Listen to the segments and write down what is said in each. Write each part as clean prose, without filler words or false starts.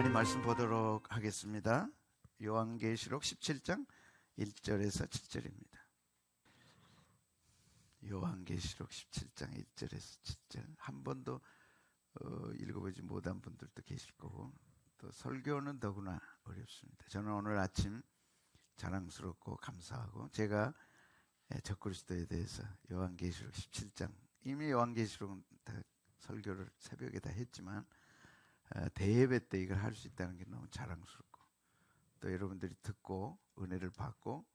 하나님 말씀 보도록 하겠습니다. 요한계시록 17장 1절에서 7절입니다. 요한계시록 17장 1절에서 7절. 한 번도 읽어보지 못한 분들도 계실 거고, 또 설교는 더구나 어렵습니다. 저는 오늘 아침 자랑스럽고 감사하고, 제가 적그리스도에 대해서 요한계시록 17장, 이미 요한계시록은 다 설교를 새벽에 다 했지만 대예배 때 이걸 할 수 있다는 게 너무 자랑스럽고, 또 여러분들이 듣고 은혜를 받고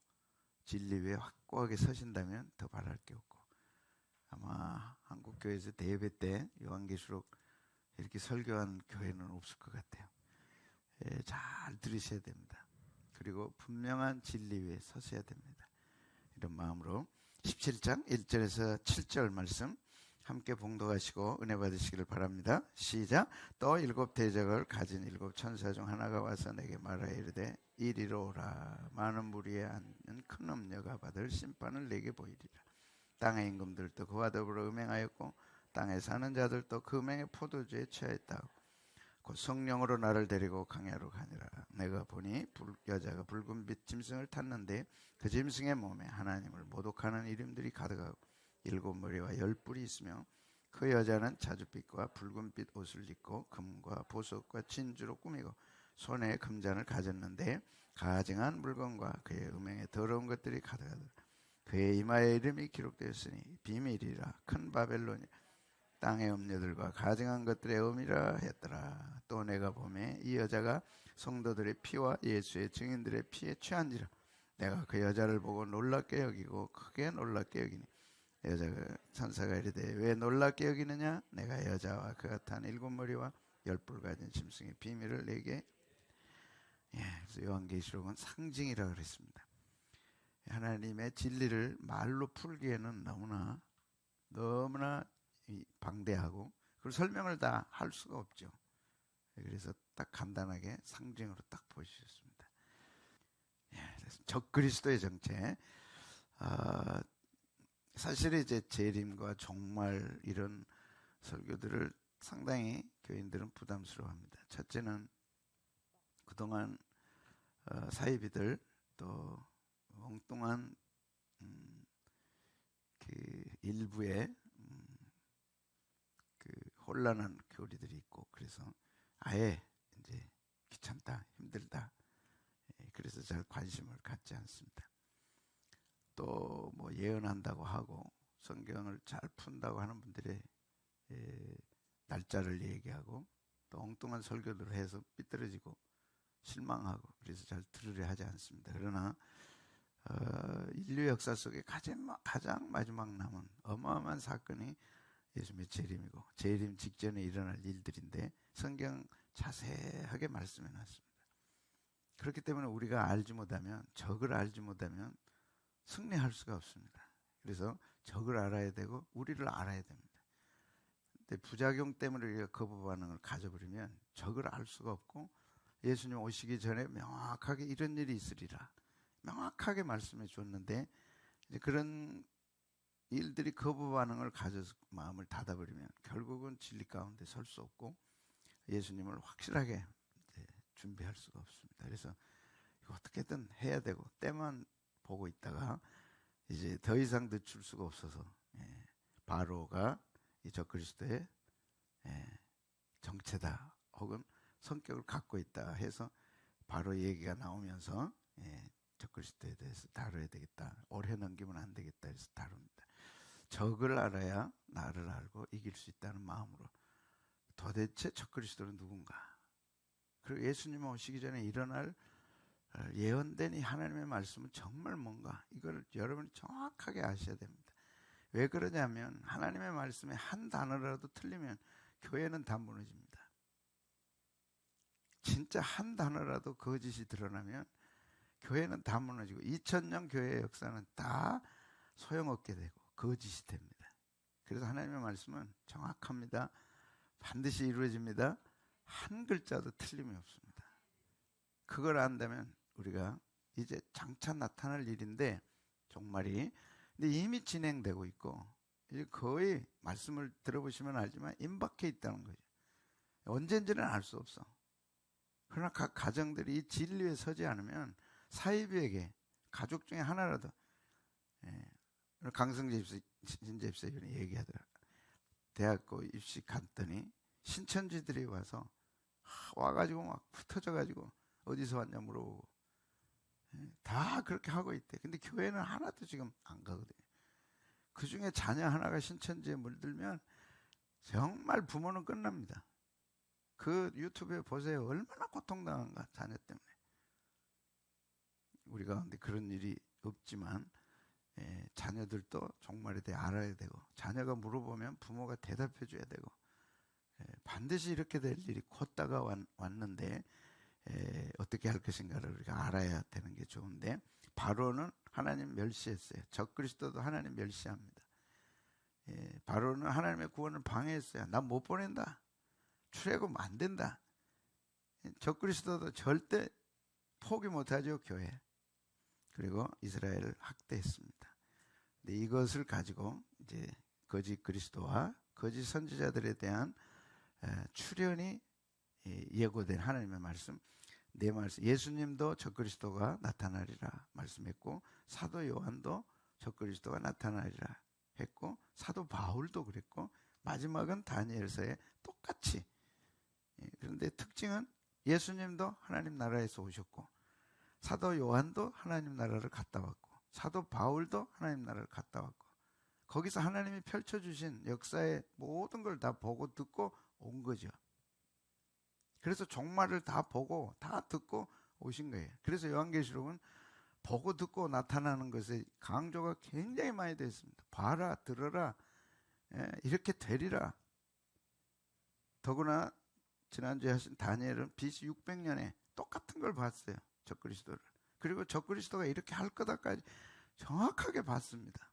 진리 위에 확고하게 서신다면 더 바랄 게 없고, 아마 한국교회에서 대예배 때 요한계시록 이렇게 설교한 교회는 없을 것 같아요. 잘 들으셔야 됩니다. 그리고 분명한 진리 위에 서셔야 됩니다. 이런 마음으로 17장 1절에서 7절 말씀 함께 봉독하시고 은혜 받으시기를 바랍니다. 시작. 또 일곱 대적을 가진 일곱 천사 중 하나가 와서 내게 말하여 이르되 이리로 오라. 많은 무리에 앉는 큰 음녀가 받을 심판을 내게 보이리라. 땅의 임금들도 그와 더불어 음행하였고 땅에 사는 자들도 그 음행의 포도주에 취하였다고 곧 성령으로 나를 데리고 강야로 가니라. 내가 보니 여자가 붉은 빛 짐승을 탔는데 그 짐승의 몸에 하나님을 모독하는 이름들이 가득하고 일곱 머리와 열 뿔이 있으며 그 여자는 자줏빛과 붉은빛 옷을 입고 금과 보석과 진주로 꾸미고 손에 금잔을 가졌는데 가증한 물건과 그의 음행에 더러운 것들이 가득하더라. 그의 이마에 이름이 기록되었으니 비밀이라 큰 바벨론이 땅의 음녀들과 가증한 것들의 음이라 했더라. 또 내가 보매 이 여자가 성도들의 피와 예수의 증인들의 피에 취한지라. 내가 그 여자를 보고 놀랍게 여기고 크게 놀랍게 여기니 여자가 천사가 이르되 왜 놀랍게 여기느냐? 내가 여자와 그 같은 일곱 머리와 열 뿔 가진 짐승의 비밀을 내게. 그래서 요한계시록은 상징이라고 그랬습니다. 하나님의 진리를 말로 풀기에는 너무나 방대하고 그리고 설명을 다 할 수가 없죠. 그래서 딱 간단하게 상징으로 딱 보여주셨습니다. 적그리스도의 정체. 사실 이제 재림과 종말 이런 설교들을 상당히 교인들은 부담스러워합니다. 첫째는 그동안 사이비들 또 엉뚱한 그 일부의 그 혼란한 교리들이 있고, 그래서 아예 이제 귀찮다, 힘들다, 그래서 잘 관심을 갖지 않습니다. 또 뭐 예언한다고 하고 성경을 잘 푼다고 하는 분들의 날짜를 얘기하고 또 엉뚱한 설교들을 해서 삐뚤어지고 실망하고, 그래서 잘 들으려 하지 않습니다. 그러나 인류 역사 속에 가장 마지막 남은 어마어마한 사건이 예수님의 재림이고 재림 직전에 일어날 일들인데 성경 자세하게 말씀해 놨습니다. 그렇기 때문에 우리가 알지 못하면, 적을 알지 못하면 승리할 수가 없습니다. 그래서 적을 알아야 되고 우리를 알아야 됩니다. 근데 부작용 때문에 우리가 거부 반응을 가져버리면 적을 알 수가 없고, 예수님 오시기 전에 명확하게 이런 일이 있으리라 명확하게 말씀해 줬는데, 이제 그런 일들이 거부 반응을 가져서 마음을 닫아버리면 결국은 진리 가운데 설 수 없고 예수님을 확실하게 준비할 수가 없습니다. 그래서 이거 어떻게든 해야 되고 때만 보고 있다가 이제 더 이상 늦출 수가 없어서 바로가 이 적그리스도의 정체다 혹은 성격을 갖고 있다 해서 바로 얘기가 나오면서 적그리스도에 대해서 다뤄야 되겠다, 오래 넘기면 안 되겠다 해서 다룹니다. 적을 알아야 나를 알고 이길 수 있다는 마음으로 도대체 적그리스도는 누군가, 그리고 예수님 오시기 전에 일어날 예언된 이 하나님의 말씀은 정말 뭔가, 이걸 여러분이 정확하게 아셔야 됩니다. 왜 그러냐면 하나님의 말씀에 한 단어라도 틀리면 교회는 다 무너집니다. 진짜 한 단어라도 거짓이 드러나면 교회는 다 무너지고 2000년 교회의 역사는 다 소용없게 되고 거짓이 됩니다. 그래서 하나님의 말씀은 정확합니다. 반드시 이루어집니다. 한 글자도 틀림이 없습니다. 그걸 안다면 우리가 이제 장차 나타날 일인데, 종말이 근데 이미 진행되고 있고 이제 거의 말씀을 들어보시면 알지만 임박해 있다는 거죠. 언제인지는 알 수 없어. 그러나 각 가정들이 이 진리에 서지 않으면 사이비에게 가족 중에 하나라도, 강성재 신재 집사님이 얘기하더라. 대학교 입시 갔더니 신천지들이 와가지고 막 흩어져가지고 어디서 왔냐 물어보고, 다 그렇게 하고 있대. 근데 교회는 하나도 지금 안 가거든요. 그 중에 자녀 하나가 신천지에 물들면 정말 부모는 끝납니다. 그 유튜브에 보세요. 얼마나 고통당한가, 자녀 때문에. 우리 가운데 그런 일이 없지만 자녀들도 종말에 대해 알아야 되고, 자녀가 물어보면 부모가 대답해 줘야 되고, 반드시 이렇게 될 일이 곧 다가왔는데 어떻게 할 것인가를 우리가 알아야 되는 게 좋은데, 바로는 하나님 멸시했어요. 적그리스도도 하나님 멸시합니다. 바로는 하나님의 구원을 방해했어요. 나 못 보낸다. 출애굽 안 된다. 적그리스도도 절대 포기 못하죠, 교회. 그리고 이스라엘을 학대했습니다. 근데 이것을 가지고 이제 거짓 그리스도와 거짓 선지자들에 대한 출현이 예고된 하나님의 말씀, 네 말씀. 예수님도 적그리스도가 나타나리라 말씀했고, 사도 요한도 적그리스도가 나타나리라 했고, 사도 바울도 그랬고, 마지막은 다니엘서에 똑같이. 그런데 특징은 예수님도 하나님 나라에서 오셨고, 사도 요한도 하나님 나라를 갔다 왔고, 사도 바울도 하나님 나라를 갔다 왔고, 거기서 하나님이 펼쳐주신 역사의 모든 걸 다 보고 듣고 온 거죠. 그래서 종말을 다 보고 다 듣고 오신 거예요. 그래서 요한계시록은 보고 듣고 나타나는 것에 강조가 굉장히 많이 되어 있습니다. 봐라, 들어라, 이렇게 되리라. 더구나 지난주에 하신 다니엘은 BC 600년에 똑같은 걸 봤어요. 적그리스도를. 그리고 적그리스도가 이렇게 할 거다까지 정확하게 봤습니다.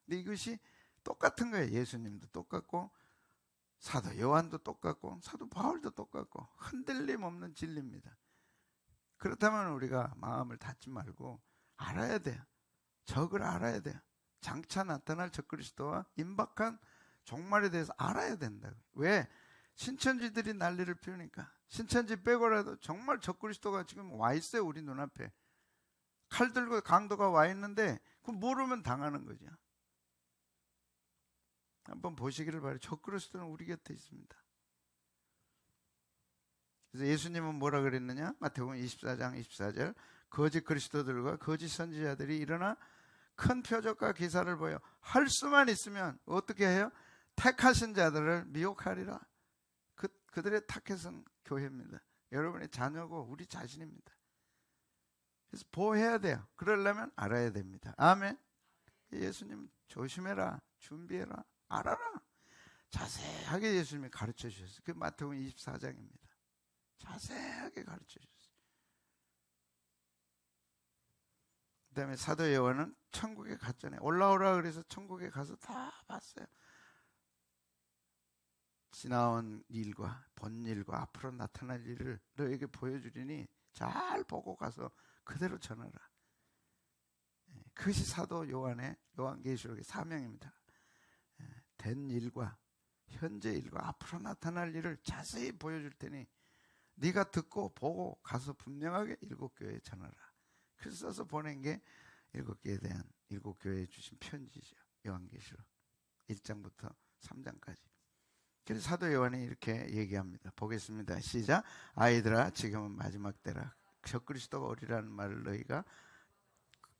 근데 이것이 똑같은 거예요. 예수님도 똑같고, 사도 요한도 똑같고, 사도 바울도 똑같고, 흔들림 없는 진리입니다. 그렇다면 우리가 마음을 닫지 말고 알아야 돼요. 적을 알아야 돼요. 장차 나타날 적그리스도와 임박한 종말에 대해서 알아야 된다고. 왜? 신천지들이 난리를 피우니까. 신천지 빼고라도 정말 적그리스도가 지금 와 있어요. 우리 눈앞에. 칼 들고 강도가 와 있는데 그 모르면 당하는 거죠. 한번 보시기를 바라요. 적그리스도는 우리 곁에 있습니다. 그래서 예수님은 뭐라 그랬느냐? 마태복음 24장 24절, 거짓 그리스도들과 거짓 선지자들이 일어나 큰 표적과 기사를 보여 할 수만 있으면 어떻게 해요? 택하신 자들을 미혹하리라. 그들의 타켓은 교회입니다. 여러분의 자녀고 우리 자신입니다. 그래서 보호해야 돼요. 그러려면 알아야 됩니다. 아멘. 예수님 조심해라, 준비해라, 알아라. 자세하게 예수님이 가르쳐 주셨어요. 그 마태복음 24장입니다. 자세하게 가르쳐 주셨어요. 그 다음에 사도 요한은 천국에 갔잖아요. 올라오라 그래서 천국에 가서 다 봤어요. 지나온 일과 본 일과 앞으로 나타날 일을 너에게 보여주리니 잘 보고 가서 그대로 전하라. 그것이 사도 요한의 요한계시록의 사명입니다. 된 일과 현재 일과 앞으로 나타날 일을 자세히 보여줄 테니 네가 듣고 보고 가서 분명하게 일곱 교회에 전하라. 그래서 써서 보낸 게 일곱 교회에 대한 일곱 교회에 주신 편지죠. 요한계시록 1장부터 3장까지. 그래서 사도 요한이 이렇게 얘기합니다. 보겠습니다. 시작. 아이들아, 지금은 마지막 때라. 적그리스도가 오리라는 말을 너희가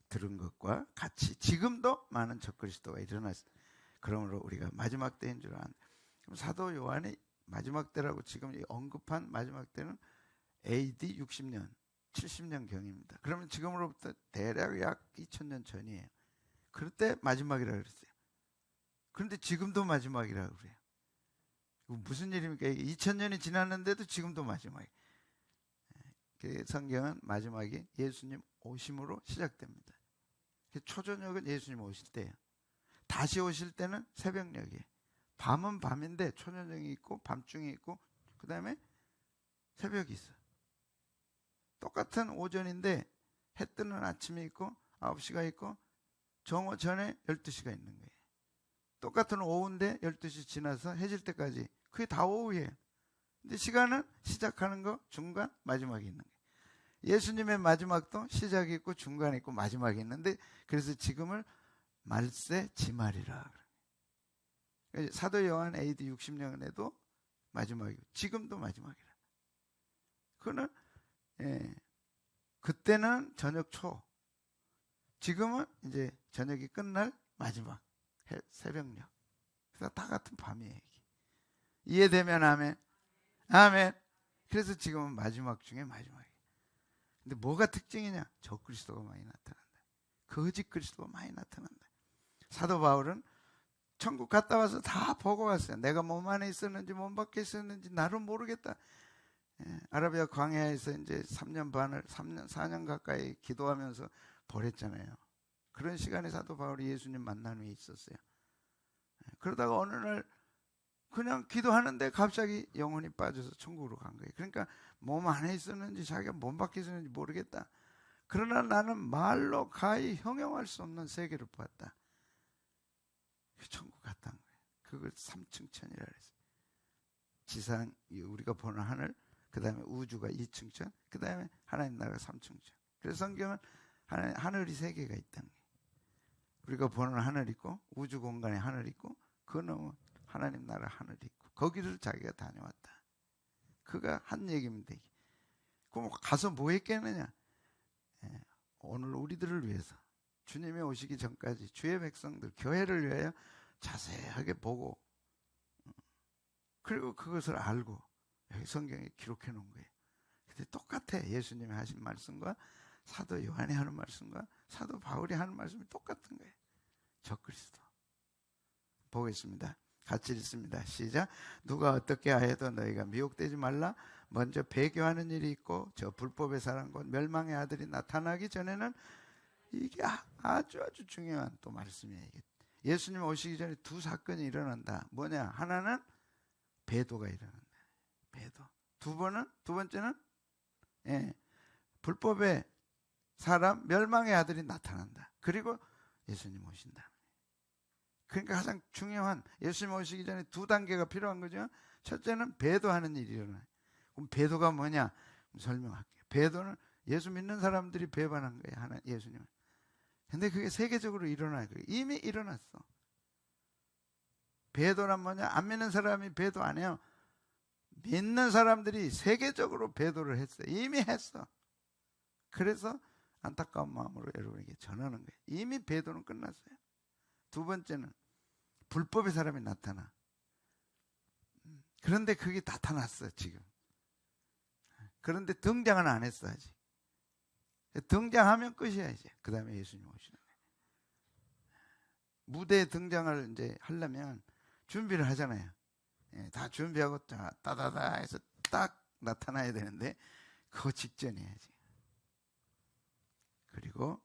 들은 것과 같이 지금도 많은 적그리스도가 일어났습니다. 그러므로 우리가 마지막 때인 줄 아는. 그럼 사도 요한이 마지막 때라고 지금 언급한 마지막 때는 AD 60년, 70년 경입니다. 그러면 지금으로부터 대략 약 2000년 전이에요. 그럴 때 마지막이라고 그랬어요. 그런데 지금도 마지막이라고 그래요. 무슨 일입니까? 2000년이 지났는데도 지금도 마지막이에요. 성경은 마지막이 예수님 오심으로 시작됩니다. 초저녁은 예수님 오실 때예요. 다시 오실 때는 새벽녘이에요. 밤은 밤인데 초저녁이 있고 밤중이 있고 그 다음에 새벽이 있어요. 똑같은 오전인데 해 뜨는 아침이 있고 9시가 있고 정오 전에 12시가 있는 거예요. 똑같은 오후인데 12시 지나서 해질 때까지 그게 다 오후예요. 근데 시간은 시작하는 거, 중간, 마지막이 있는 거예요. 예수님의 마지막도 시작이 있고 중간이 있고 마지막이 있는데, 그래서 지금을 말세 지말이라. 사도 요한 AD 60년에도 마지막이고 지금도 마지막이라. 그거는 그때는 저녁 초, 지금은 이제 저녁이 끝날 마지막 새벽녘. 그래서 다 같은 밤이에요. 이게. 이해되면 아멘. 아멘. 그래서 지금은 마지막 중에 마지막이에요. 근데 뭐가 특징이냐? 적그리스도가 많이 나타난다. 거짓 그리스도가 많이 나타난다. 사도 바울은 천국 갔다 와서 다 보고 왔어요. 내가 몸 안에 있었는지 몸 밖에 있었는지 나를 모르겠다. 아라비아 광야에서 이제 3년 반을 4년 가까이 기도하면서 보냈잖아요. 그런 시간에 사도 바울이 예수님 만난 후에 있었어요. 그러다가 어느 날 그냥 기도하는데 갑자기 영혼이 빠져서 천국으로 간 거예요. 그러니까 몸 안에 있었는지 자기가 몸 밖에 있었는지 모르겠다. 그러나 나는 말로 가히 형용할 수 없는 세계를 보았다. 천국 갔다는 거예요. 그걸 삼층천이라 그랬어요. 지상, 우리가 보는 하늘, 그 다음에 우주가 2층천, 그 다음에 하나님 나라가 3층천. 그래서 성경은 하늘이 3개가 있다는 거예요. 우리가 보는 하늘 있고, 우주 공간에 하늘 있고, 그 너머 하나님 나라 하늘이 있고, 거기를 자기가 다녀왔다. 그가 한 얘기입니다. 그럼 가서 뭐 했겠느냐? 오늘 우리들을 위해서, 주님이 오시기 전까지 주의 백성들, 교회를 위하여 자세하게 보고, 그리고 그것을 알고 여기 성경에 기록해 놓은 거예요. 근데 똑같아. 예수님이 하신 말씀과 사도 요한이 하는 말씀과 사도 바울이 하는 말씀이 똑같은 거예요. 적그리스도. 보겠습니다. 같이 읽습니다. 시작. 누가 어떻게 하여도 너희가 미혹되지 말라. 먼저 배교하는 일이 있고 저 불법의 사람 곧 멸망의 아들이 나타나기 전에는, 이게 아주 중요한 또 말씀이에요. 예수님 오시기 전에 두 사건이 일어난다. 뭐냐? 하나는 배도가 일어난다. 배도. 두 번째는 불법의 사람, 멸망의 아들이 나타난다. 그리고 예수님 오신다. 그러니까 가장 중요한, 예수님 오시기 전에 두 단계가 필요한 거죠. 첫째는 배도하는 일이 일어나요. 그럼 배도가 뭐냐? 설명할게요. 배도는 예수 믿는 사람들이 배반한 거예요. 하나, 예수님은. 근데 그게 세계적으로 일어나요. 이미 일어났어. 배도란 뭐냐? 안 믿는 사람이 배도 안 해요. 믿는 사람들이 세계적으로 배도를 했어요. 이미 했어. 그래서 안타까운 마음으로 여러분에게 전하는 거예요. 이미 배도는 끝났어요. 두 번째는 불법의 사람이 나타나. 그런데 그게 나타났어 지금. 그런데 등장은 안 했어 아직. 등장하면 끝이야 이제. 그 다음에 예수님 오시는 거예요. 무대에 등장을 이제 하려면 준비를 하잖아요. 다 준비하고 따다다 해서 딱 나타나야 되는데 그 직전이에요 지금. 그리고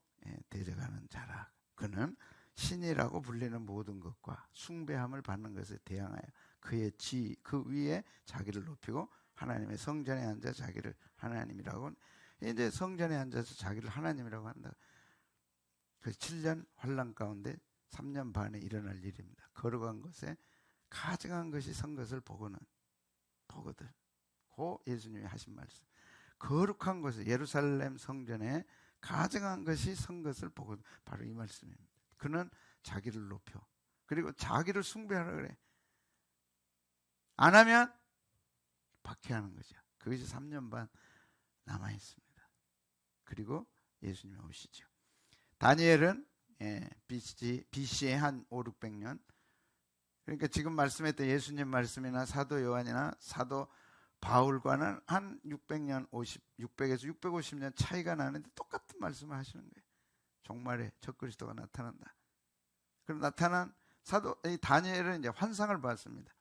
대적하는 자라. 그는 신이라고 불리는 모든 것과 숭배함을 받는 것에 대항하여 그의 그 위에 자기를 높이고 하나님의 성전에 앉아 자기를 하나님이라고, 이제 성전에 앉아서 자기를 하나님이라고 한다. 그 7년 환난 가운데 3년 반에 일어날 일입니다. 거룩한 것에 가증한 것이 선 것을 보거든. 그 예수님이 하신 말씀. 거룩한 것에, 예루살렘 성전에 가증한 것이 선 것을 보거든. 바로 이 말씀입니다. 그는 자기를 높여. 그리고 자기를 숭배하라 그래. 안 하면 박해하는 거죠. 그것이 3년 반 남아 있습니다. 그리고 예수님이 오시죠. 다니엘은 BC에 한 5, 600년. 그러니까 지금 말씀했던 예수님 말씀이나 사도 요한이나 사도 바울과는 한 600에서 650년 차이가 나는데 똑같은 말씀을 하시는 거예요. 종말에 적그리스도가 나타난다. 그럼 나타난 사도 이 다니엘은 이제 환상을 봤습니다.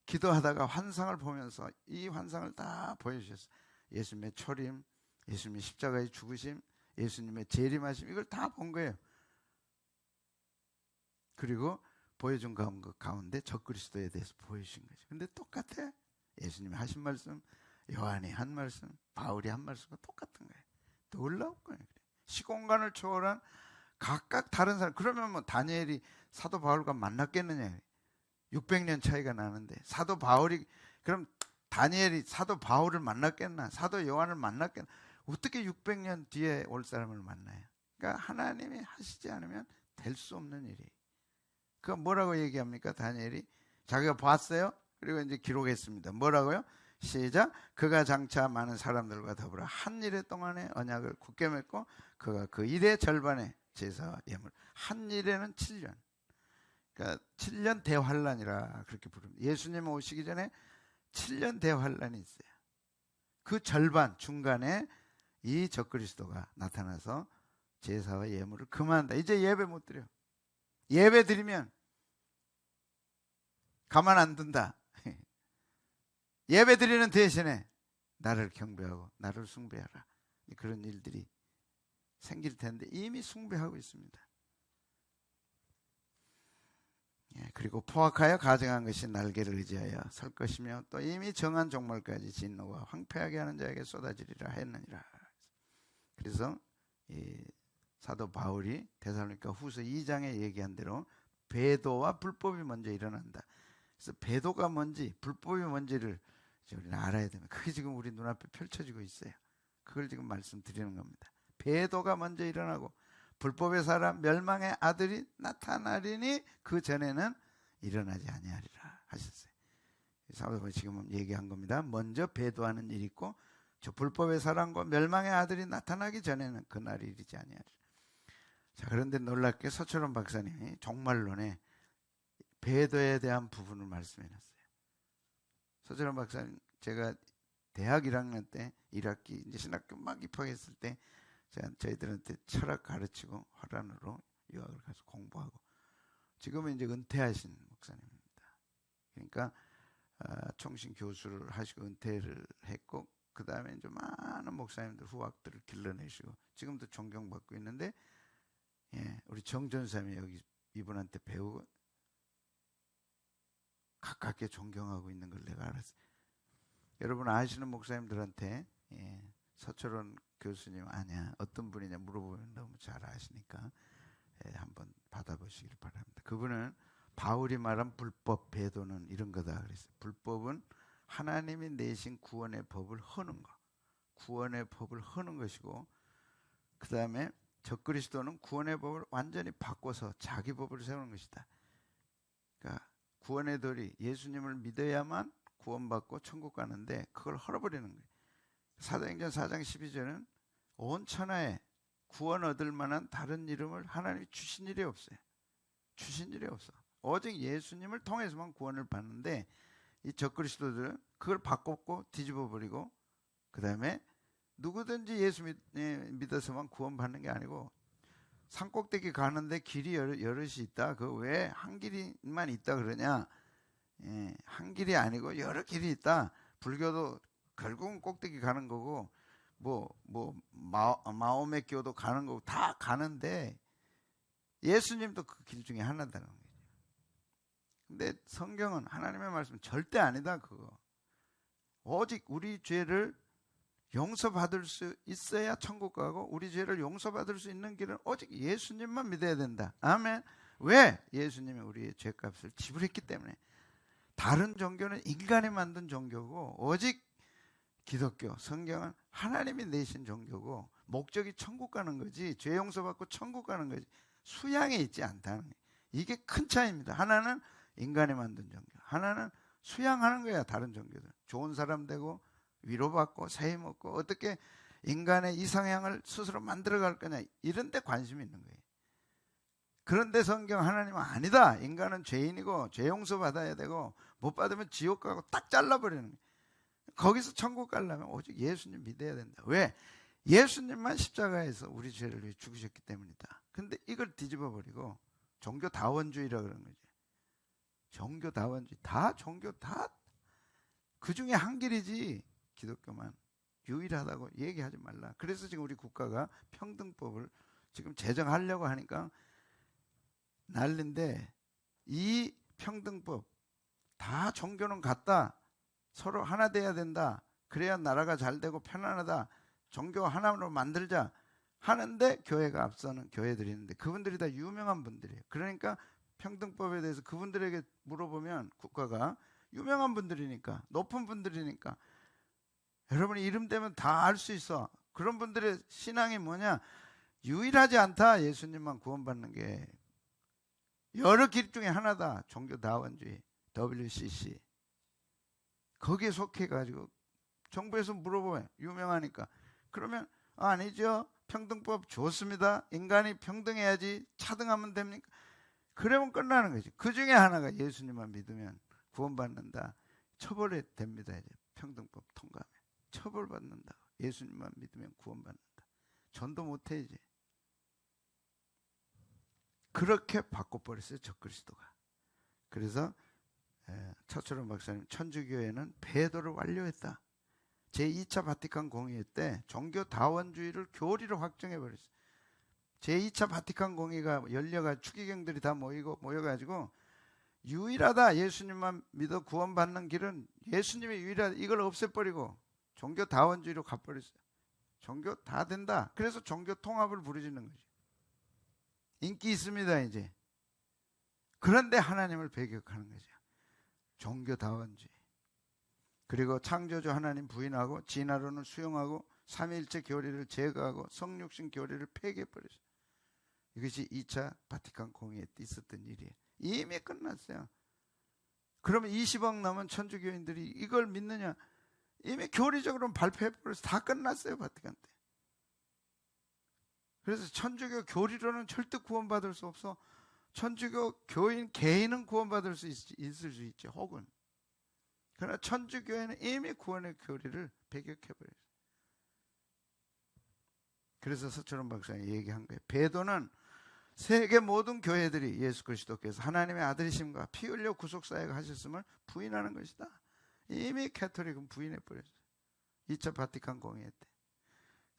기도하다가 환상을 보면서 이 환상을 다 보여주셨어요. 예수님의 초림, 예수님의 십자가의 죽으심, 예수님의 재림하심, 이걸 다 본 거예요. 그리고 보여준 가운데 적그리스도에 대해서 보여주신 거죠. 근데 똑같아. 예수님이 하신 말씀, 요한이 한 말씀, 바울이 한 말씀과 똑같은 거예요. 놀라운 거예요. 시공간을 초월한 각각 다른 사람. 그러면 뭐 다니엘이 사도 바울과 만났겠느냐? 600년 차이가 나는데 사도 바울이 그럼 다니엘이 사도 바울을 만났겠나? 사도 요한을 만났겠나? 어떻게 600년 뒤에 올 사람을 만나요? 그러니까 하나님이 하시지 않으면 될 수 없는 일이에요. 그거 뭐라고 얘기합니까? 다니엘이 자기가 봤어요. 그리고 이제 기록했습니다. 뭐라고요? 시작. 그가 장차 많은 사람들과 더불어 한 일의 동안에 언약을 굳게 맺고 그가 그 일의 절반에 제사와 예물. 한 일에는 7년. 그러니까 7년 대환란이라 그렇게 부릅니다. 예수님 오시기 전에 7년 대환란이 있어요. 그 절반 중간에 이 적그리스도가 나타나서 제사와 예물을 금한다. 이제 예배 못 드려. 예배 드리면 가만 안 둔다. 예배 드리는 대신에 나를 경배하고 나를 숭배하라. 그런 일들이 생길 텐데 이미 숭배하고 있습니다. 그리고 포악하여 가증한 것이 날개를 의지하여 설 것이며 또 이미 정한 종말까지 진노가 황폐하게 하는 자에게 쏟아지리라 했느니라. 그래서 이 사도 바울이 데살로니가 후서 2장에 얘기한 대로 배도와 불법이 먼저 일어난다. 그래서 배도가 뭔지 불법이 뭔지를 우리는 알아야 됩니다. 그게 지금 우리 눈앞에 펼쳐지고 있어요. 그걸 지금 말씀드리는 겁니다. 배도가 먼저 일어나고 불법의 사람 멸망의 아들이 나타나리니 그 전에는 일어나지 아니하리라 하셨어요. 사도가 지금 얘기한 겁니다. 먼저 배도하는 일이 있고 저 불법의 사람과 멸망의 아들이 나타나기 전에는 그날이 이르지 아니하리라. 자, 그런데 놀랍게 서철원 박사님이 종말론에 배도에 대한 부분을 말씀해놨어요. 서철원 박사님, 제가 대학 1학년 때 1학기 이제 신학교 막 입학했을 때 제가 저희들한테 철학 가르치고 화란으로 유학을 가서 공부하고 지금은 이제 은퇴하신 목사님입니다. 그러니까 총신 교수를 하시고 은퇴를 했고 그 다음에 이제 많은 목사님들 후학들을 길러내시고 지금도 존경받고 있는데 우리 정전사님이 여기 이분한테 배우고 가깝게 존경하고 있는 걸 내가 알았어요. 여러분 아시는 목사님들한테 서철원 교수님 아냐 어떤 분이냐 물어보면 너무 잘 아시니까 한번 받아보시길 바랍니다. 그분은 바울이 말한 불법 배도는 이런 거다 그랬어요. 불법은 하나님이 내신 구원의 법을 허는 거, 구원의 법을 허는 것이고 그 다음에 적그리스도는 구원의 법을 완전히 바꿔서 자기 법을 세우는 것이다. 그러니까 구원의 도리 예수님을 믿어야만 구원받고 천국 가는데 그걸 헐어버리는 거예요. 사도행전 4장 12절은 온 천하에 구원 얻을 만한 다른 이름을 하나님이 주신 일이 없어요. 주신 일이 없어. 오직 예수님을 통해서만 구원을 받는데 이 적그리스도들은 그걸 바꿨고 뒤집어버리고 그 다음에 누구든지 예수 믿어서만 구원받는 게 아니고 산꼭대기 가는데 길이 여럿이 있다. 그 왜 한 길이만 있다 그러냐? 한 길이 아니고 여러 길이 있다. 불교도 결국은 꼭대기 가는 거고 마오메 교도 가는 거고 다 가는데 예수님도 그 길 중에 하나다는 거죠. 근데 성경은 하나님의 말씀은 절대 아니다 그거. 오직 우리 죄를 용서받을 수 있어야 천국 가고 우리 죄를 용서받을 수 있는 길은 오직 예수님만 믿어야 된다. 아멘. 왜? 예수님이 우리의 죄값을 지불했기 때문에. 다른 종교는 인간이 만든 종교고 오직 기독교, 성경은 하나님이 내신 종교고 목적이 천국 가는 거지 죄 용서받고 천국 가는 거지 수양에 있지 않다는 거예요. 이게 큰 차이입니다. 하나는 인간이 만든 종교, 하나는 수양하는 거야. 다른 종교들 좋은 사람 되고 위로받고 세임 얻고 어떻게 인간의 이상향을 스스로 만들어갈 거냐 이런 데 관심이 있는 거예요. 그런데 성경 하나님은 아니다. 인간은 죄인이고 죄 용서받아야 되고 못 받으면 지옥 가고 딱 잘라버리는 거예요. 거기서 천국 가려면 오직 예수님 믿어야 된다. 왜? 예수님만 십자가에서 우리 죄를 위해 죽으셨기 때문이다. 근데 이걸 뒤집어버리고 종교다원주의라 그러는 거지. 종교다원주의. 다 종교 다 그 중에 한 길이지 기독교만 유일하다고 얘기하지 말라. 그래서 지금 우리 국가가 평등법을 지금 제정하려고 하니까 난리인데 이 평등법 다 종교는 같다. 서로 하나 돼야 된다. 그래야 나라가 잘 되고 편안하다. 종교 하나로 만들자 하는데 교회가 앞서는 교회들이 있는데 그분들이 다 유명한 분들이에요. 그러니까 평등법에 대해서 그분들에게 물어보면 국가가 유명한 분들이니까, 높은 분들이니까 여러분이 이름 대면 다 알 수 있어. 그런 분들의 신앙이 뭐냐? 유일하지 않다. 예수님만 구원받는 게 여러 길 중에 하나다. 종교다원주의, WCC. 거기에 속해가지고 정부에서 물어보면 유명하니까. 그러면 아니죠. 평등법 좋습니다. 인간이 평등해야지 차등하면 됩니까? 그러면 끝나는 거지. 그 중에 하나가 예수님만 믿으면 구원받는다. 처벌이 됩니다. 이제 평등법 통과하면 처벌받는다. 예수님만 믿으면 구원받는다. 전도 못해 이제. 그렇게 바꿔버렸어요. 적그리스도가. 그래서 차철원 박사님, 천주교회는 배도를 완료했다. 제2차 바티칸 공의회 때 종교 다원주의를 교리로 확정해버렸어요. 제2차 바티칸 공의가 열려가 추기경들이 다 모여가지고 유일하다. 예수님만 믿어 구원받는 길은 예수님이 유일하다. 이걸 없애버리고 종교 다원주의로 가버렸어요. 종교 다 된다. 그래서 종교 통합을 부르짖는 거죠. 인기 있습니다 이제. 그런데 하나님을 배격하는 거죠. 종교 다원주의. 그리고 창조주 하나님 부인하고 진화론을 수용하고 삼위일체 교리를 제거하고 성육신 교리를 폐기해버렸어요. 이것이 2차 바티칸 공의회 때 있었던 일이에요. 이미 끝났어요. 그러면 20억 넘은 천주교인들이 이걸 믿느냐? 이미 교리적으로는 발표해버려서 다 끝났어요. 바티칸 때. 그래서 천주교 교리로는 절대 구원받을 수 없어. 천주교 교인 개인은 구원받을 수 있을 수 있죠. 혹은 그러나 천주교회는 이미 구원의 교리를 배격해버렸어요. 그래서 서철원 박사님이 얘기한 거예요. 배도는 세계 모든 교회들이 예수 그리스도께서 하나님의 아들이심과 피 흘려 구속사역을 하셨음을 부인하는 것이다. 이미 캐토릭은 부인해버렸어요. 2차 바티칸 공의회 때.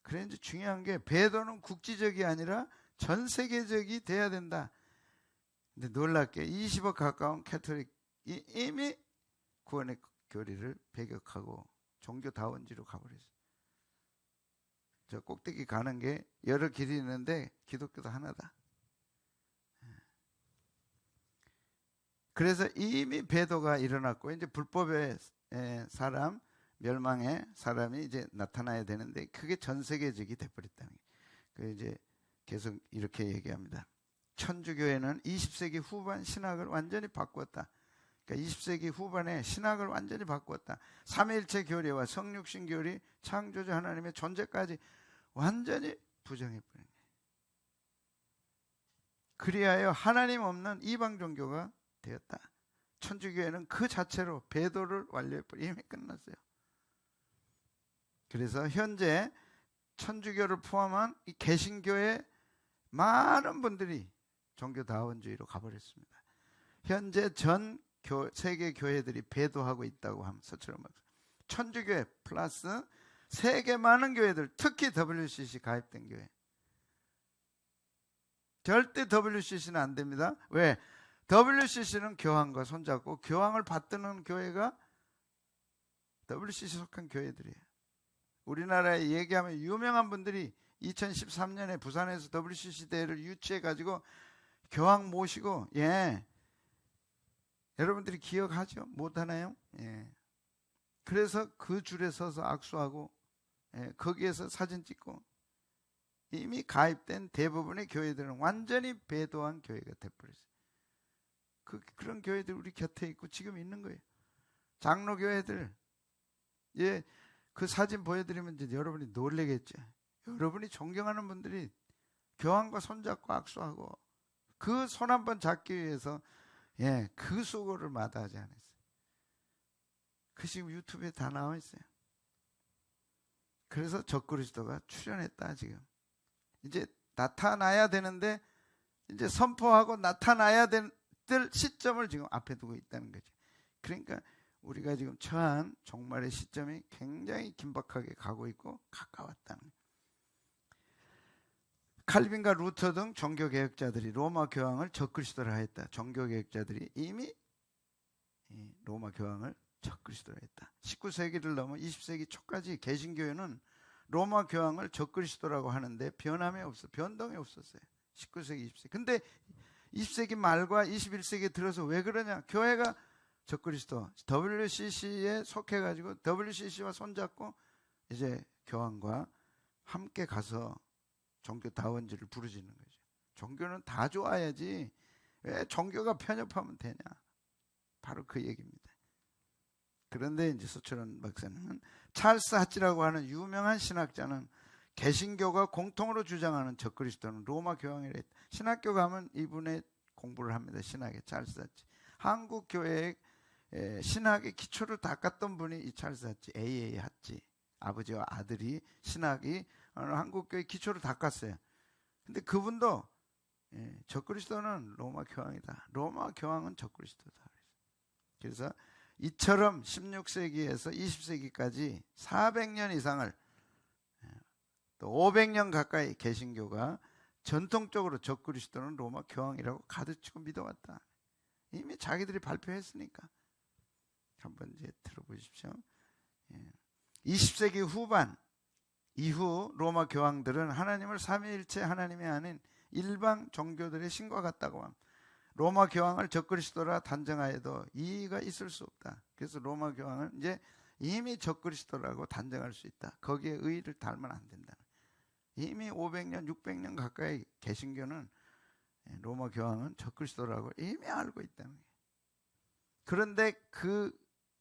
그래 이제 중요한 게 배도는 국지적이 아니라 전 세계적이 돼야 된다. 근데 놀랍게 20억 가까운 캐토릭이 이미 구원의 교리를 배격하고 종교다원주의로 가버렸어요. 저 꼭대기 가는 게 여러 길이 있는데 기독교도 하나다. 그래서 이미 배도가 일어났고 이제 불법의 사람, 멸망의 사람이 이제 나타나야 되는데 그게 전 세계적이 돼버렸다는 거예요. 그 이제 계속 이렇게 얘기합니다. 천주교회는 20세기 후반 신학을 완전히 바꾸었다. 그러니까 20세기 후반에 신학을 완전히 바꾸었다. 삼위일체 교리와 성육신 교리, 창조주 하나님의 존재까지 완전히 부정해버린 거예요. 그리하여 하나님 없는 이방 종교가 되었다. 천주교회는 그 자체로 배도를 완료해버려 이미 끝났어요. 그래서 현재 천주교를 포함한 이 개신교의 많은 분들이 종교다원주의로 가버렸습니다. 현재 전 세계 교회들이 배도하고 있다고 하면 서철원 박사. 천주교회 플러스 세계 많은 교회들, 특히 WCC 가입된 교회. 절대 WCC는 안 됩니다. 왜? WCC는 교황과 손잡고 교황을 받드는 교회가 WCC 속한 교회들이에요. 우리나라에 얘기하면 유명한 분들이 2013년에 부산에서 WCC 대회를 유치해가지고 교황 모시고, 여러분들이 기억하죠? 못하나요? 그래서 그 줄에 서서 악수하고, 거기에서 사진 찍고, 이미 가입된 대부분의 교회들은 완전히 배도한 교회가 돼버렸어요. 그런 교회들 우리 곁에 있고 지금 있는 거예요. 장로교회들, 그 사진 보여드리면 이제 여러분이 놀라겠죠. 여러분이 존경하는 분들이 교황과 손잡고 악수하고 그 손 한 번 잡기 위해서 그 수고를 마다하지 않았어요. 그 지금 유튜브에 다 나와 있어요. 그래서 적그리스도가 출현했다. 지금 이제 나타나야 되는데 이제 선포하고 나타나야 될 시점을 지금 앞에 두고 있다는 거죠. 그러니까 우리가 지금 처한 종말의 시점이 굉장히 긴박하게 가고 있고 가까웠다는 거예요. 칼빈과 루터 등 종교개혁자들이 로마 교황을 적그리스도라 했다. 종교개혁자들이 이미 로마 교황을 적그리스도라 했다. 19세기를 넘어 20세기 초까지 개신교회는 로마 교황을 적그리스도라고 하는데 변함이 없어, 변동이 없었어요. 19세기, 20세기. 근데 20세기 말과 21세기에 들어서 왜 그러냐? 교회가 적그리스도 WCC에 속해가지고 WCC와 손잡고 이제 교황과 함께 가서 종교 다원지를 부르짖는 거죠. 종교는 다 좋아야지 왜 종교가 편협하면 되냐? 바로 그 얘기입니다. 그런데 이제 서철원 박사는 찰스 하치라고 하는 유명한 신학자는 개신교가 공통으로 주장하는 적그리스도는 로마 교황이라 했다. 신학교 가면 이분의 공부를 합니다. 신학의 찰스 하치. 한국 교회의 신학의 기초를 닦았던 분이 이 찰스 하치, AA 하치. 아버지와 아들이 신학이 한국 교회 기초를 닦았어요. 근데 그분도 적그리스도는 로마 교황이다. 로마 교황은 적그리스도다. 그래서 이처럼 16세기에서 20세기까지 400년 이상을 또 500년 가까이 개신교가 전통적으로 적그리스도는 로마 교황이라고 가르치고 믿어왔다. 이미 자기들이 발표했으니까 한번 이제 들어보십시오. 20세기 후반 이후 로마 교황들은 하나님을 삼위일체 하나님이 아닌 일방 종교들의 신과 같다고 합니다. 로마 교황을 적그리스도라 단정하여도 이의가 있을 수 없다. 그래서 로마 교황은 이제 이미 적그리스도라고 단정할 수 있다. 거기에 의의를 달면 안 된다. 이미 500년, 600년 가까이 개신교는 로마 교황은 적그리스도라고 이미 알고 있다는 거예요. 그런데 그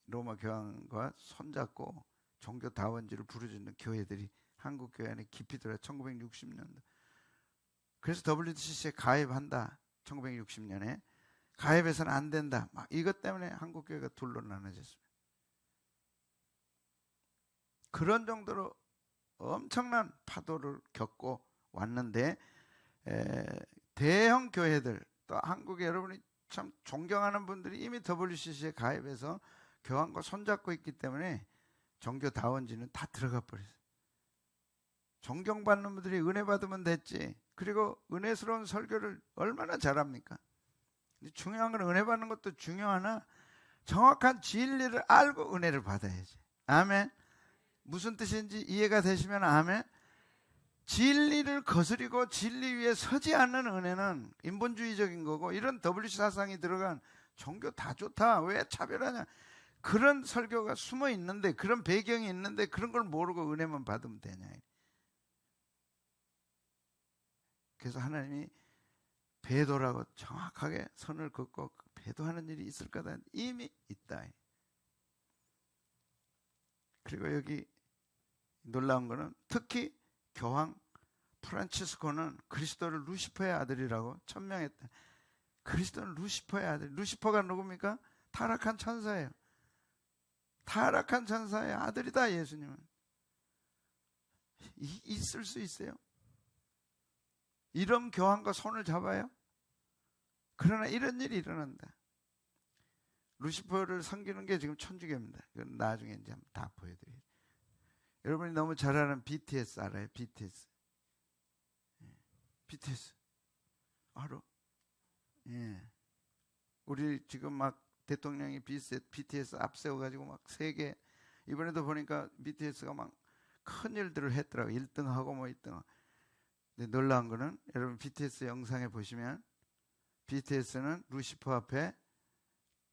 로마 교황과 손잡고 종교 다원지를 부르짖는 교회들이 한국 교회 안에 깊이 들어 1960년도. 그래서 WCC에 가입한다. 1960년에 가입해서는 안 된다. 막 이것 때문에 한국 교회가 둘로 나눠졌습니다. 그런 정도로 엄청난 파도를 겪고 왔는데 대형 교회들 또 한국에 여러분이 참 존경하는 분들이 이미 WCC에 가입해서 교황과 손잡고 있기 때문에 종교 다원지는 다 들어가 버렸어요. 존경받는 분들이 은혜 받으면 됐지. 그리고 은혜스러운 설교를 얼마나 잘합니까? 근데 중요한 건 은혜 받는 것도 중요하나 정확한 진리를 알고 은혜를 받아야지. 아멘. 무슨 뜻인지 이해가 되시면 아멘. 진리를 거스리고 진리 위에 서지 않는 은혜는 인본주의적인 거고, 이런 WC 사상이 들어간 종교 다 좋다, 왜 차별하냐, 그런 설교가 숨어 있는데, 그런 배경이 있는데 그런 걸 모르고 은혜만 받으면 되냐. 그래서 하나님이 배도라고 정확하게 선을 긋고 배도하는 일이 있을 거다. 이미 있다. 그리고 여기 놀라운 거는 특히 교황 프란치스코는 그리스도를 루시퍼의 아들이라고 천명했다. 그리스도는 루시퍼의 아들. 루시퍼가 누굽니까? 타락한 천사예요. 타락한 천사의 아들이다. 예수님은. 있을 수 있어요? 이런 교황과 손을 잡아요? 그러나 이런 일이 일어난다. 루시퍼를 섬기는 게 지금 천주교입니다. 그건 나중에 이제 한번 다 보여드려요. 여러분이 너무 잘 아는 BTS 알아요? BTS. BTS. 알아? 예. 우리 지금 막 대통령이 BTS 앞세워가지고 막 세계, 이번에도 보니까 BTS가 막 큰 일들을 했더라고. 1등하고 뭐 1등. 근데 놀라운 거는 여러분 BTS 영상에 보시면 BTS는 루시퍼 앞에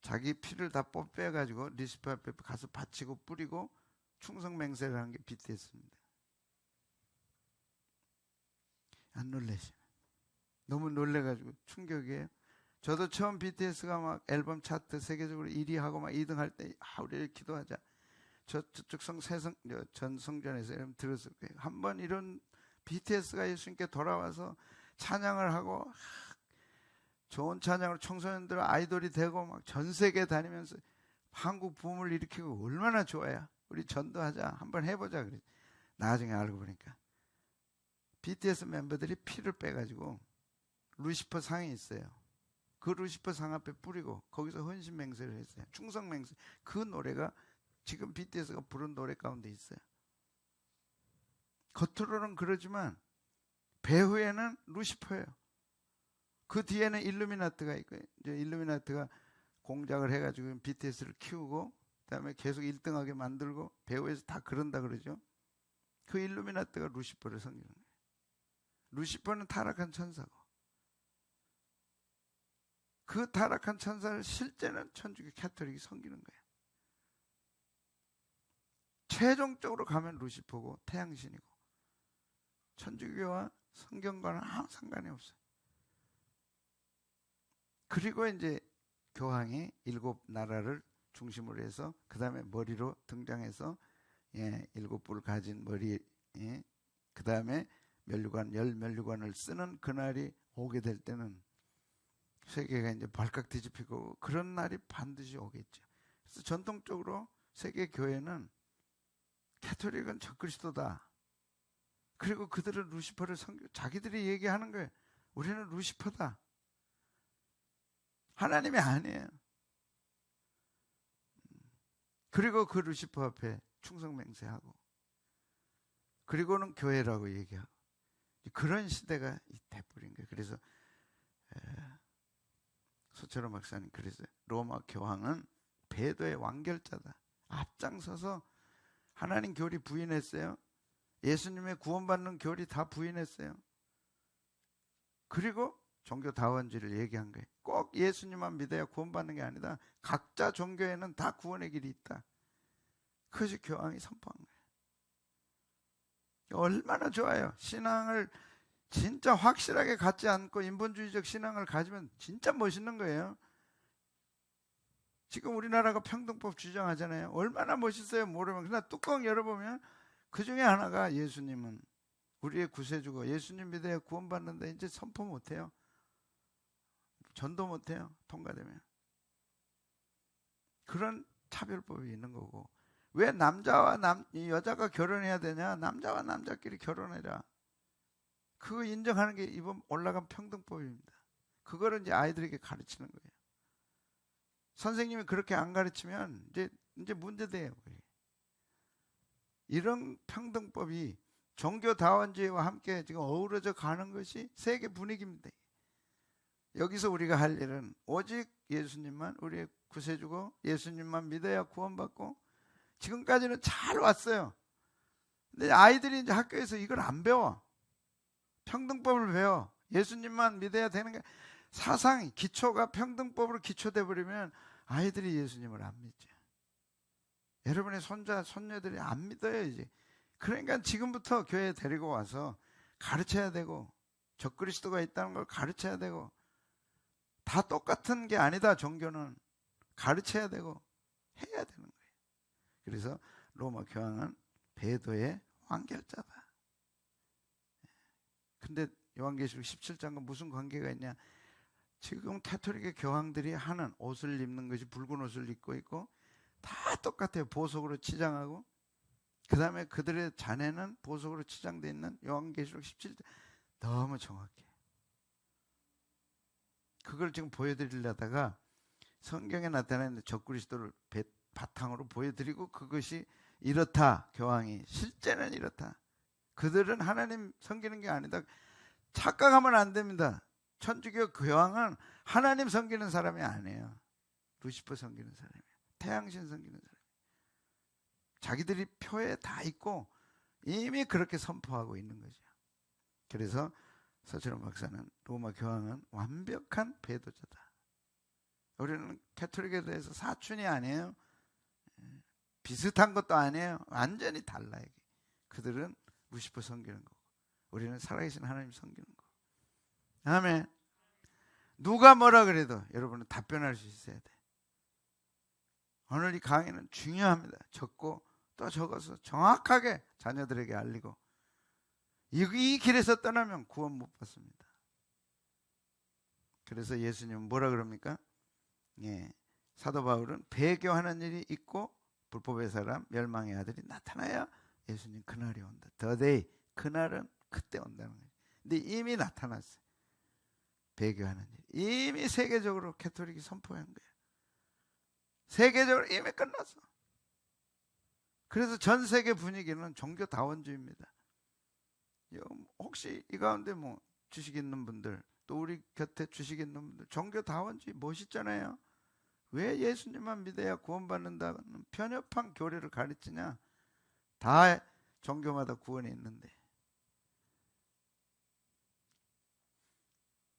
자기 피를 다 빼가지고 루시퍼 앞에 가서 바치고 뿌리고 충성맹세를 하는 게 BTS입니다. 안 놀라시나요? 너무 놀래가지고 충격이에요. 저도 처음 BTS가 막 앨범 차트 세계적으로 1위 하고 막 2등 할 때, 우리 기도하자. 저쪽 전 성전에서 여러분 들었을 거예요. 한번 이런 BTS가 예수님께 돌아와서 찬양을 하고 좋은 찬양으로 청소년들 아이돌이 되고 막 전 세계 다니면서 한국 붐을 일으키고 얼마나 좋아요. 우리 전도하자, 한번 해보자. 그래. 나중에 알고 보니까 BTS 멤버들이 피를 빼가지고 루시퍼 상이 있어요. 그 루시퍼 상 앞에 뿌리고 거기서 헌신 맹세를 했어요. 충성 맹세. 그 노래가 지금 BTS가 부른 노래 가운데 있어요. 겉으로는 그러지만 배후에는 루시퍼예요. 그 뒤에는 일루미나트가 있고, 이제 일루미나트가 공작을 해가지고 BTS를 키우고 그다음에 계속 1등하게 만들고 배후에서 다 그런다 그러죠. 그 일루미나트가 루시퍼를 섬기는 거예요. 루시퍼는 타락한 천사고, 그 타락한 천사를 실제는 천주교 캐톨릭이 섬기는 거예요. 최종적으로 가면 루시퍼고 태양신이고 천주교와 성경과는 아무 상관이 없어요. 그리고 이제 교황이 7나라를 중심으로 해서 그 다음에 머리로 등장해서 7뿔 가진 머리, 그 다음에 멸류관을 쓰는 그날이 오게 될 때는 세계가 이제 발칵 뒤집히고 그런 날이 반드시 오겠죠. 그래서 전통적으로 세계 교회는 캐톨릭은 적그리스도다. 그리고 그들은 루시퍼를 자기들이 얘기하는 거예요. 우리는 루시퍼다. 하나님이 아니에요. 그리고 그 루시퍼 앞에 충성맹세하고 그리고는 교회라고 얘기하고 그런 시대가 돼버린 거예요. 그래서 소철호 박사님 그래서 로마 교황은 배도의 완결자다. 앞장서서 하나님 교리 부인했어요. 예수님의 구원받는 교리 다 부인했어요. 그리고 종교 다원주의를 얘기한 거예요. 꼭 예수님만 믿어야 구원받는 게 아니다. 각자 종교에는 다 구원의 길이 있다. 그것이 교황이 선포한 거예요. 얼마나 좋아요. 신앙을 진짜 확실하게 갖지 않고 인본주의적 신앙을 가지면 진짜 멋있는 거예요. 지금 우리나라가 평등법 주장하잖아요. 얼마나 멋있어요. 모르면. 그러나 뚜껑 열어보면 그 중에 하나가 예수님은 우리의 구세주고 예수님 믿어야 구원받는다. 이제 선포 못해요. 전도 못해요. 통과되면. 그런 차별법이 있는 거고. 왜 남자와 여자가 결혼해야 되냐? 남자와 남자끼리 결혼해라. 그거 인정하는 게 이번 올라간 평등법입니다. 그거를 이제 아이들에게 가르치는 거예요. 선생님이 그렇게 안 가르치면 이제 문제돼요. 이런 평등법이 종교다원주의와 함께 지금 어우러져 가는 것이 세계 분위기입니다. 여기서 우리가 할 일은 오직 예수님만 우리의 구세주고 예수님만 믿어야 구원받고 지금까지는 잘 왔어요. 근데 아이들이 이제 학교에서 이걸 안 배워. 평등법을 배워. 예수님만 믿어야 되는 게 사상이 기초가 평등법으로 기초돼 버리면 아이들이 예수님을 안 믿죠. 여러분의 손자 손녀들이 안 믿어요 이제. 그러니까 지금부터 교회에 데리고 와서 가르쳐야 되고 적그리스도가 있다는 걸 가르쳐야 되고 다 똑같은 게 아니다. 종교는 가르쳐야 되고 해야 되는 거예요. 그래서 로마 교황은 배도의 완결자다. 근데 요한계시록 17장과 무슨 관계가 있냐? 지금 캐톨릭의 교황들이 하는 옷을 입는 것이 붉은 옷을 입고 있고 다 똑같아요. 보석으로 치장하고 그 다음에 그들의 자네는 보석으로 치장되어 있는 요한계시록 17장 너무 정확해. 그걸 지금 보여드리려다가 성경에 나타나는 적그리스도를 바탕으로 보여드리고 그것이 이렇다. 교황이 실제는 이렇다. 그들은 하나님 섬기는 게 아니다. 착각하면 안 됩니다. 천주교 교황은 하나님 섬기는 사람이 아니에요. 루시퍼 섬기는 사람이에요. 태양신 섬기는 사람이에요. 자기들이 표에 다 있고 이미 그렇게 선포하고 있는 거죠. 그래서 서철원 박사는 로마 교황은 완벽한 배도자다. 우리는 캐톨릭에 대해서 사촌이 아니에요. 비슷한 것도 아니에요. 완전히 달라요. 그들은 루시퍼 섬기는 거고 우리는 살아계신 하나님 섬기는 거고. 아멘. 누가 뭐라 그래도 여러분은 답변할 수 있어야 돼. 오늘 이 강의는 중요합니다. 적고 또 적어서 정확하게 자녀들에게 알리고 이 길에서 떠나면 구원 못 받습니다. 그래서 예수님은 뭐라 그럽니까? 사도 바울은 배교하는 일이 있고 불법의 사람 멸망의 아들이 나타나야 예수님 그날이 온다. The day. 그날은 그때 온다는 거예요. 근데 이미 나타났어요. 배교하는 일. 이미 세계적으로 캐톨릭이 선포한 거예요. 세계적으로 이미 끝났어. 그래서 전 세계 분위기는 종교 다원주의입니다. 혹시 이 가운데 뭐 주식 있는 분들 또 우리 곁에 주식 있는 분들 종교 다원주의 멋있잖아요. 왜 예수님만 믿어야 구원받는다는 편협한 교리를 가르치냐? 다 종교마다 구원이 있는데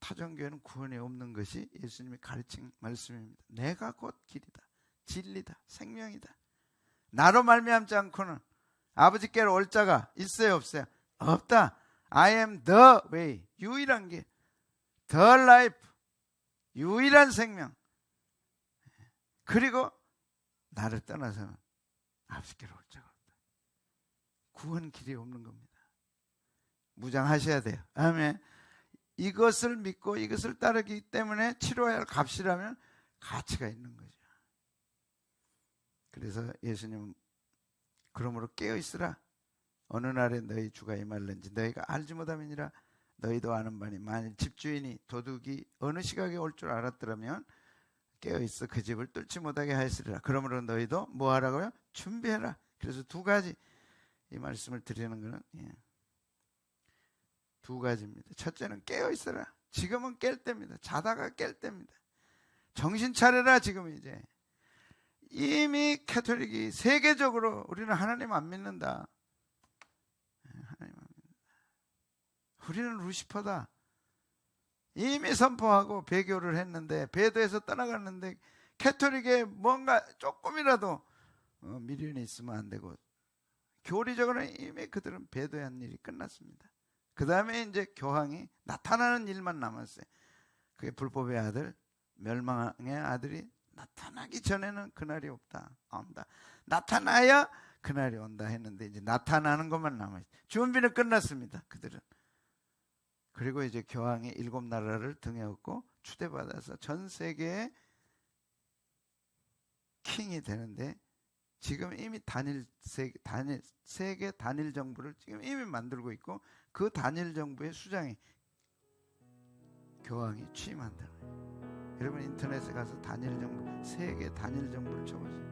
타종교회는 구원이 없는 것이 예수님이 가르친 말씀입니다. 내가 곧 길이다, 진리다, 생명이다. 나로 말미암지 않고는 아버지께로 올 자가 있어요, 없어요? 없다. I am the way. 유일한 길, the life. 유일한 생명. 그리고 나를 떠나서는 아버지께로 올 자가 없다. 구원 길이 없는 겁니다. 무장하셔야 돼요. 아멘. 이것을 믿고 이것을 따르기 때문에 치러야 할 값이라면 가치가 있는 거죠. 그래서 예수님은 그러므로 깨어있으라. 어느 날에 너희 주가 임할는지 너희가 알지 못함이니라. 너희도 아는 바니 만일 집주인이 도둑이 어느 시각에 올 줄 알았더라면 깨어있어 그 집을 뚫지 못하게 하였으리라. 그러므로 너희도 뭐 하라고요? 준비해라. 그래서 두 가지 이 말씀을 드리는 것은 두 가지입니다. 첫째는 깨어있어라. 지금은 깰 때입니다. 자다가 깰 때입니다. 정신 차려라. 지금 이제 이미 캐톨릭이 세계적으로 우리는 하나님 안 믿는다. 하나님 안 믿는다. 우리는 루시퍼다. 이미 선포하고 배교를 했는데 배도에서 떠나갔는데 캐톨릭에 뭔가 조금이라도 미련이 있으면 안 되고 교리적으로는 이미 그들은 배도한 일이 끝났습니다. 그 다음에 이제 교황이 나타나는 일만 남았어요. 그게 불법의 아들, 멸망의 아들이 나타나기 전에는 그날이 없다. 온다. 나타나야 그날이 온다 했는데 이제 나타나는 것만 남아요. 준비는 끝났습니다. 그들은. 그리고 이제 교황이 7나라를 등에 업고 추대받아서 전 세계의 킹이 되는데 지금 이미 세계 단일 정부를 지금 이미 만들고 있고 그 단일 정부의 수장이 교황이 취임한다. 여러분 인터넷에 가서 단일 정부, 세계 단일 정부를 쳐보세요.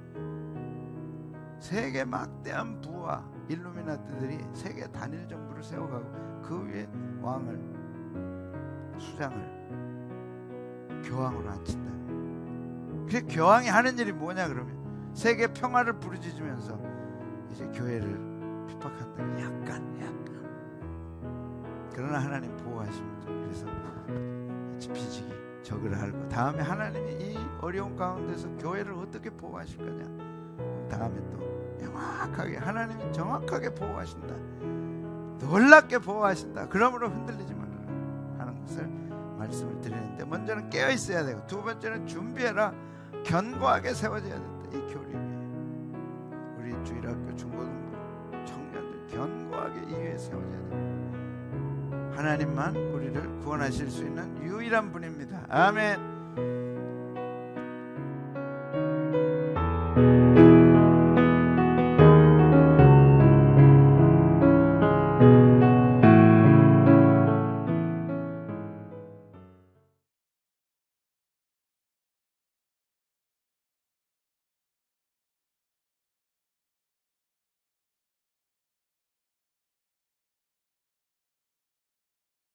세계 막대한 부와 일루미나티들이 세계 단일 정부를 세워가고 그 위에 왕을 수장을 교황으로 앉힌다. 그래 교황이 하는 일이 뭐냐 그러면 세계 평화를 부르짖으면서 이제 교회를 핍박한다. 약간 그러나 하나님 보호하십니다. 그래서 비지기 적을 알고 다음에 하나님이 이 어려운 가운데서 교회를 어떻게 보호하실 거냐. 다음에 또 명확하게 하나님이 정확하게 보호하신다. 놀랍게 보호하신다. 그러므로 흔들리지 말라 하는 것을 말씀을 드리는데 먼저는 깨어 있어야 되고 두 번째는 준비해라. 견고하게 세워져야 된다. 이 교리 위에 우리 주일학교 중고등부 청년들 견고하게 이 위에 세워져야 된다. 하나님만 우리를 구원하실 수 있는 유일한 분입니다. 아멘.